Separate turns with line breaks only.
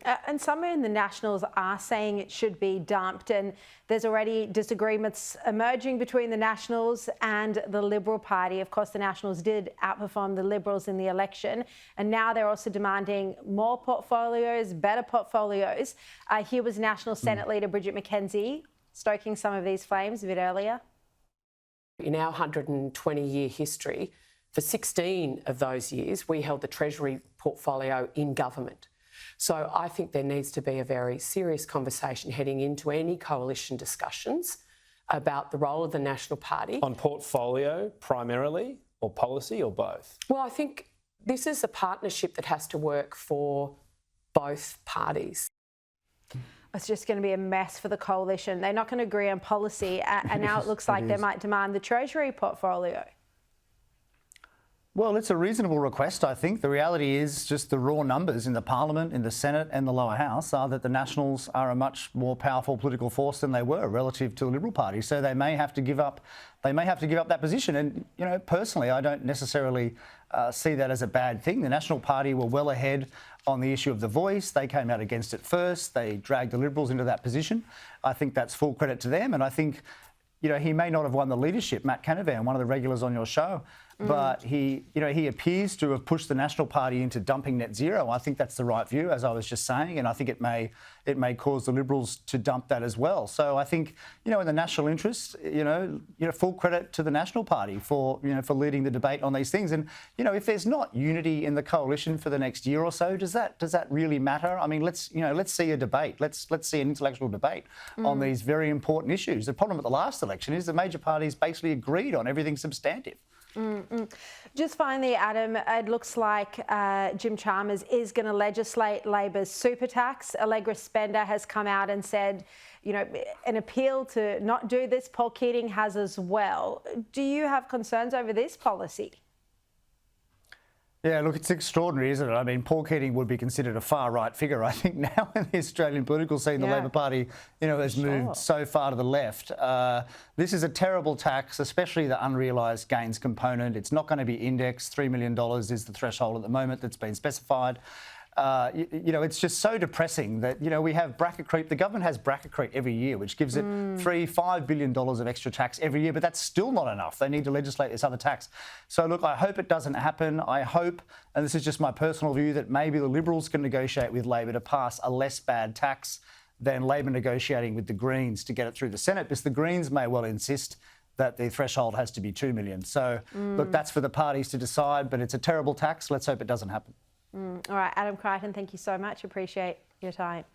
And some in the Nationals are saying it should be dumped, and there's already disagreements emerging between the Nationals and the Liberal Party. Of course, the Nationals did outperform the Liberals in the election, and now they're also demanding more portfolios, better portfolios. Here was National Senate Leader Bridget McKenzie stoking some of these flames a bit earlier.
In our 120-year history, for 16 of those years, we held the Treasury portfolio in government. So I think there needs to be a very serious conversation heading into any coalition discussions about the role of the National Party.
On portfolio primarily, or policy, or both?
Well, I think this is a partnership that has to work for both parties.
It's just going to be a mess for the coalition. They're not going to agree on policy, and now it looks like they might demand the Treasury portfolio.
Well, it's a reasonable request, I think. The reality is just the raw numbers in the Parliament, in the Senate and the lower house are that the Nationals are a much more powerful political force than they were relative to the Liberal Party. So they may have to give up. They may have to give up that position. And, you know, personally, I don't necessarily see that as a bad thing. The National Party were well ahead on the issue of the voice. They came out against it first. They dragged the Liberals into that position. I think that's full credit to them. And I think, you know, he may not have won the leadership, Matt Canavan, one of the regulars on your show, but he appears to have pushed the National Party into dumping net zero. I think that's the right view, as I was just saying, and I think it may cause the Liberals to dump that as well. So I think, you know, in the national interest, you know, full credit to the National Party for leading the debate on these things. And you know, if there's not unity in the coalition for the next year or so, does that really matter? I mean, let's see a debate. Let's see an intellectual debate on these very important issues. The problem at the last election is the major parties basically agreed on everything substantive.
Just finally, Adam, it looks like Jim Chalmers is going to legislate Labor's super tax. Allegra Spender has come out and said, you know, an appeal to not do this. Paul Keating has as well. Do you have concerns over this policy?
Yeah, look, it's extraordinary, isn't it? I mean, Paul Keating would be considered a far-right figure, I think, now in the Australian political scene. The Labor Party, you know, has moved so far to the left. This is a terrible tax, especially the unrealised gains component. It's not going to be indexed. $3 million is the threshold at the moment that's been specified. You know, it's just so depressing that, you know, we have bracket creep. The government has bracket creep every year, which gives it $5 billion of extra tax every year, but that's still not enough. They need to legislate this other tax. So, look, I hope it doesn't happen. I hope, and this is just my personal view, that maybe the Liberals can negotiate with Labor to pass a less bad tax than Labor negotiating with the Greens to get it through the Senate, because the Greens may well insist that the threshold has to be $2 million. So, look, that's for the parties to decide, but it's a terrible tax. Let's hope it doesn't happen.
All right, Adam Creighton, thank you so much. Appreciate your time.